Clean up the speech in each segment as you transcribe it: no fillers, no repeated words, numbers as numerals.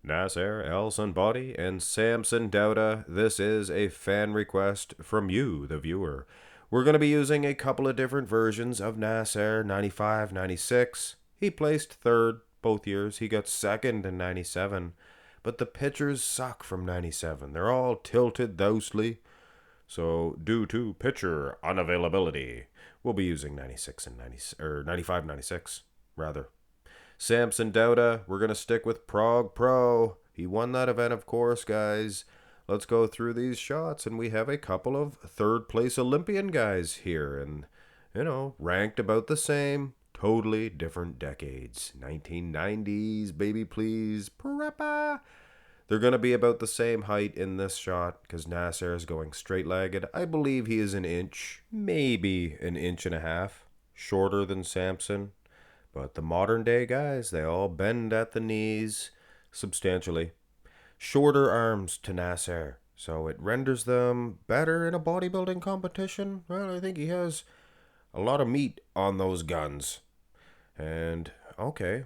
Nasser El Sonbaty and Samson Dauda, this is a fan request from you, the viewer. We're going to be using a couple of different versions of Nasser, 95, 96. He placed third both years. He got second in 97. But the pitchers suck from 97. They're all tilted thosely. So due to pitcher unavailability, we'll be using 96 and 90, or 95, 96, rather. Samson Dauda, we're going to stick with Prague Pro. He won that event, of course, guys. Let's go through these shots, and we have a couple of third-place Olympian guys here, and, ranked about the same, totally different decades. 1990s, baby please, preppa. They're going to be about the same height in this shot, because Nasser is going straight-legged. I believe he is an inch, maybe an inch and a half, shorter than Samson. But the modern day guys, they all bend at the knees substantially. Shorter arms to Nasser, so it renders them better in a bodybuilding competition. Well, I think he has a lot of meat on those guns. And, okay.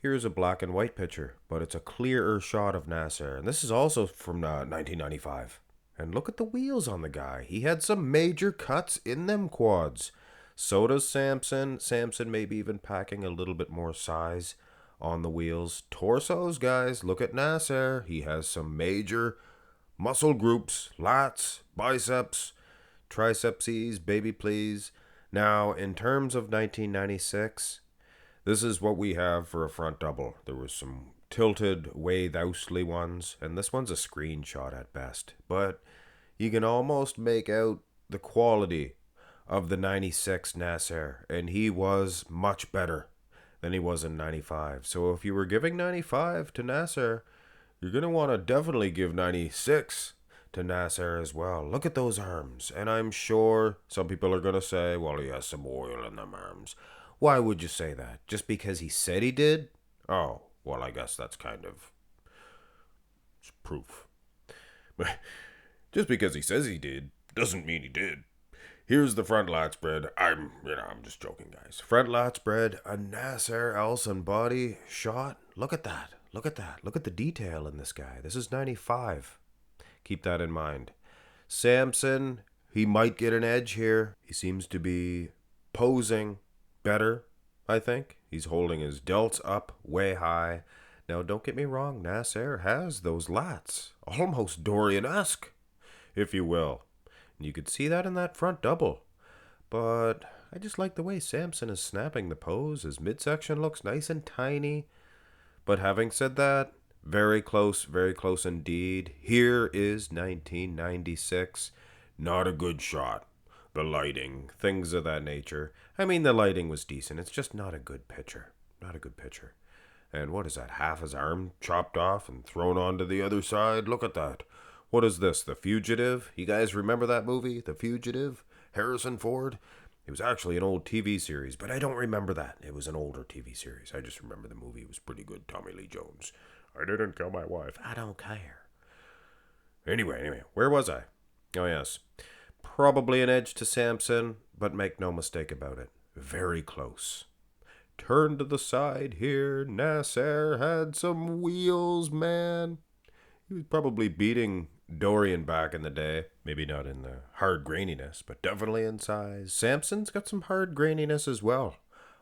Here's a black and white picture, but it's a clearer shot of Nasser. And this is also from 1995. And look at the wheels on the guy. He had some major cuts in them quads. So does Samson. Samson maybe even packing a little bit more size on the wheels. Torsos, guys. Look at Nasser. He has some muscle groups. Lats, biceps, tricepses, baby please. Now, in terms of 1996, this is what we have for a front double. There was some tilted, way thousely ones, and this one's a screenshot at best. But you can almost make out the quality of the 96 Nasser, and he was much better than he was in 95. So if you were giving 95 to Nasser, you're going to want to definitely give 96 to Nasser as well. Look at those arms, and I'm sure some people are going to say, well, he has some oil in them arms. Why would you say that? Just because he said he did? Oh, well, I guess that's kind of proof. But just because he says he did doesn't mean he did. Here's the front lat spread. I'm just joking, guys. Front lat spread, a Nasser El Sonbaty shot. Look at that. Look at the detail in this guy. This is 95. Keep that in mind. Samson, he might get an edge here. He seems to be posing better, I think. He's holding his delts up way high. Now, don't get me wrong. Nasser has those lats. Almost Dorian-esque, if you will. You could see that in that front double. But I just like the way Samson is snapping the pose. His midsection looks nice and tiny. But having said that, very close indeed. Here is 1996. Not a good shot. The lighting, things of that nature. I mean, the lighting was decent. It's just not a good picture. Not a good picture. And what is that? Half his arm chopped off and thrown onto the other side? Look at that. What is this, The Fugitive? You guys remember that movie, The Fugitive? Harrison Ford? It was actually an old TV series, but I don't remember that. It was an older TV series. I just remember the movie. It was pretty good. Tommy Lee Jones. I didn't kill my wife. I don't care. Anyway, where was I? Oh, yes. Probably an edge to Samson, but make no mistake about it. Very close. Turn to the side here. Nasser had some wheels, man. He was probably beating Dorian back in the day. Maybe not in the hard graininess, but definitely in size. Samson's got some hard graininess as well.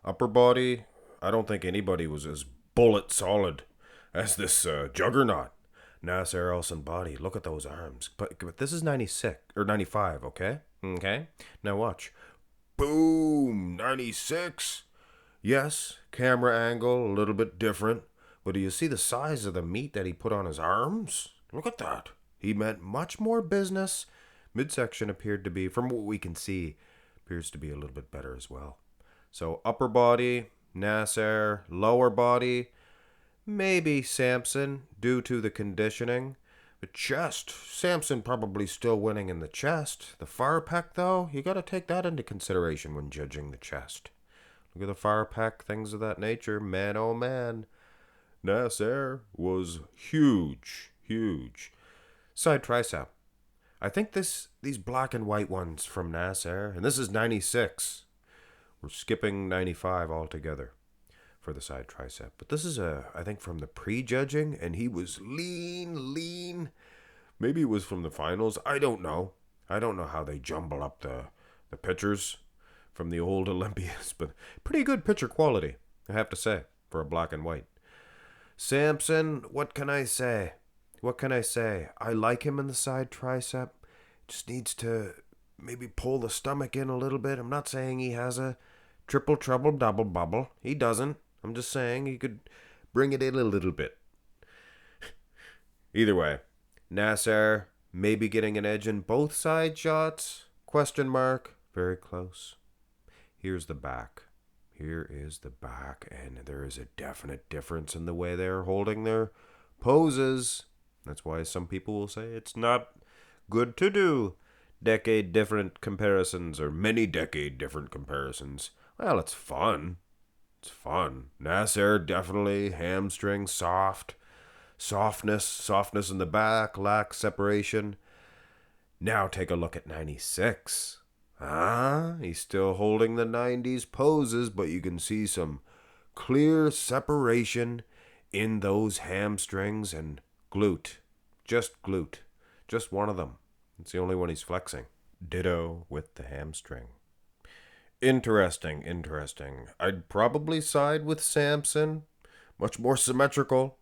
Upper body, I don't think anybody was as bullet solid as this juggernaut. Nasser El Sonbaty. Look at those arms. But this is 96 or 95, okay? Okay? Now watch. Boom! 96. Yes, camera angle a little bit different. But do you see the size of the meat that he put on his arms? Look at that. He meant much more business. Midsection appeared to be, from what we can see, appears to be a little bit better as well. So upper body, Nasser. Lower body, maybe Samson, due to the conditioning. But chest, Samson probably still winning in the chest. The far pec, though, you got to take that into consideration when judging the chest. Look at the far pec, things of that nature. Man, oh man. Nasser was huge. Side tricep. I think these black and white ones from Nasser, and this is 96. We're skipping 95 altogether. for the side tricep. But this is I think from the pre-judging, and he was lean. Maybe it was from the finals. I don't know. I don't know how they jumble up the pictures from the old Olympians, but pretty good picture quality, I have to say, for a black and white. Samson, what can I say? I like him in the side tricep. Just needs to maybe pull the stomach in a little bit. I'm not saying he has a triple trouble double bubble. He doesn't. I'm just saying he could bring it in a little bit. Either way, Nasser maybe getting an edge in both side shots. Question mark. Very close. Here's the back. Here is the back, and there is a definite difference in the way they're holding their poses. That's why some people will say it's not good to do decade different comparisons or many decade different comparisons. Well, it's fun. It's fun. Nasser definitely hamstring softness in the back, lack separation. Now take a look at 96. He's still holding the 90s poses, but you can see some clear separation in those hamstrings and glute. Just one of them. It's the only one he's flexing. Ditto with the hamstring. Interesting. I'd probably side with Samson. Much more symmetrical.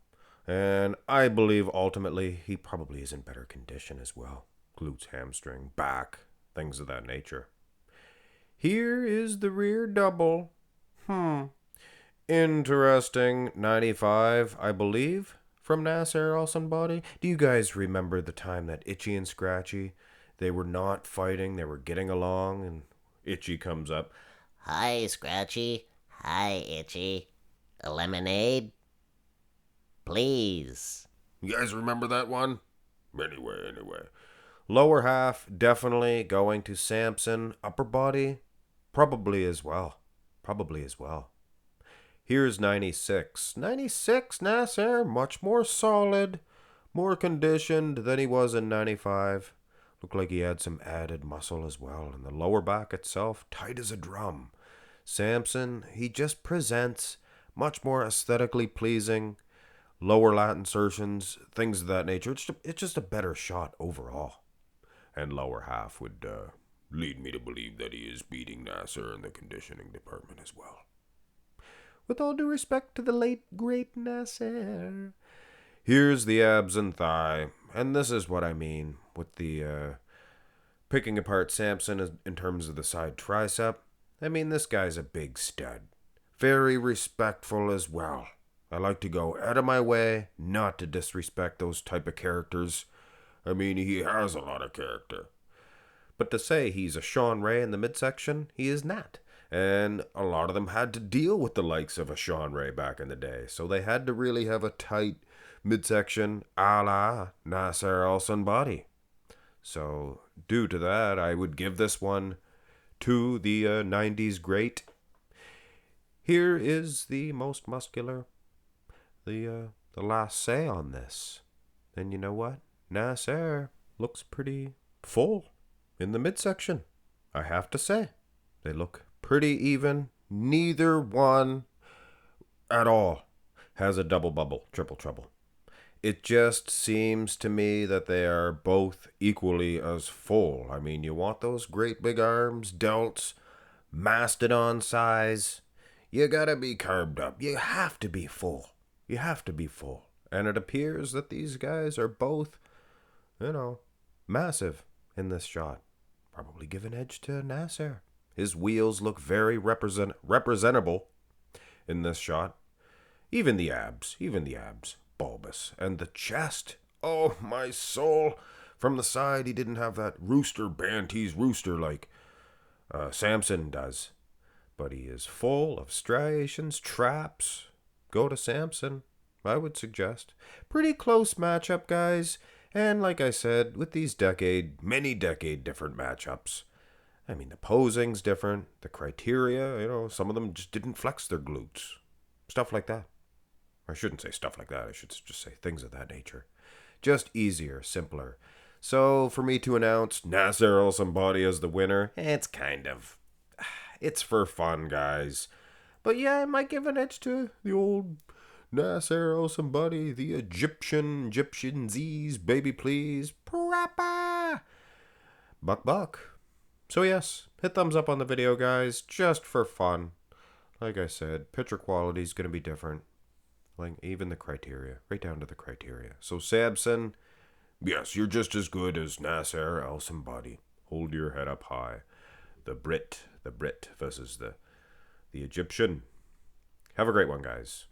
And I believe ultimately he probably is in better condition as well. Glutes, hamstring, back, things of that nature. Here is the rear double. Interesting. 95, I believe, from Nasser El Sonbaty. Do you guys remember the time that Itchy and Scratchy, they were not fighting, they were getting along, and Itchy comes up. Hi, Scratchy. Hi, Itchy. A lemonade? Please. You guys remember that one? Anyway. Lower half, definitely going to Samson. Upper body, probably as well. Here's 96. 96, Nasser, much more solid, more conditioned than he was in 95. Looked like he had some added muscle as well. And the lower back itself, tight as a drum. Samson, he just presents much more aesthetically pleasing. Lower lat insertions, things of that nature. It's just a better shot overall. And lower half would lead me to believe that he is beating Nasser in the conditioning department as well. With all due respect to the late, great Nasser. Here's the abs and thigh. And this is what I mean with the picking apart Samson in terms of the side tricep. I mean, this guy's a big stud. Very respectful as well. I like to go out of my way not to disrespect those type of characters. I mean, he has a lot of character. But to say he's a Sean Ray in the midsection, he is not. And a lot of them had to deal with the likes of a Sean Ray back in the day. So they had to really have a tight midsection a la Nasser El Sonbaty. So due to that, I would give this one to the 90s great. Here is the most muscular, the last say on this. And you know what? Nasser looks pretty full in the midsection, I have to say. They look pretty even. Neither one at all has a double bubble, triple trouble. It just seems to me that they are both equally as full. I mean, you want those great big arms, delts, mastodon size. You gotta be carved up. You have to be full. And it appears that these guys are both, massive in this shot. Probably give an edge to Nasser. His wheels look very representable in this shot. Even the abs, bulbous. And the chest, oh my soul. From the side, he didn't have that Banties rooster like Samson does. But he is full of striations, traps. Go to Samson, I would suggest. Pretty close matchup, guys. And like I said, with these many decade different matchups, I mean, the posing's different, the criteria, some of them just didn't flex their glutes. Stuff like that. I shouldn't say stuff like that. I should just say things of that nature. Just easier, simpler. So for me to announce Nasser El Sonbaty as the winner, it's for fun, guys. But yeah, I might give an edge to the old Nasser El Sonbaty, the Egyptian Z's, baby please, proper. Buck. So yes, hit thumbs up on the video, guys, just for fun. Like I said, picture quality is going to be different. Like, even the criteria, right down to the criteria. So Samson, yes, you're just as good as Nasser El Sonbaty. Hold your head up high. The Brit versus the Egyptian. Have a great one, guys.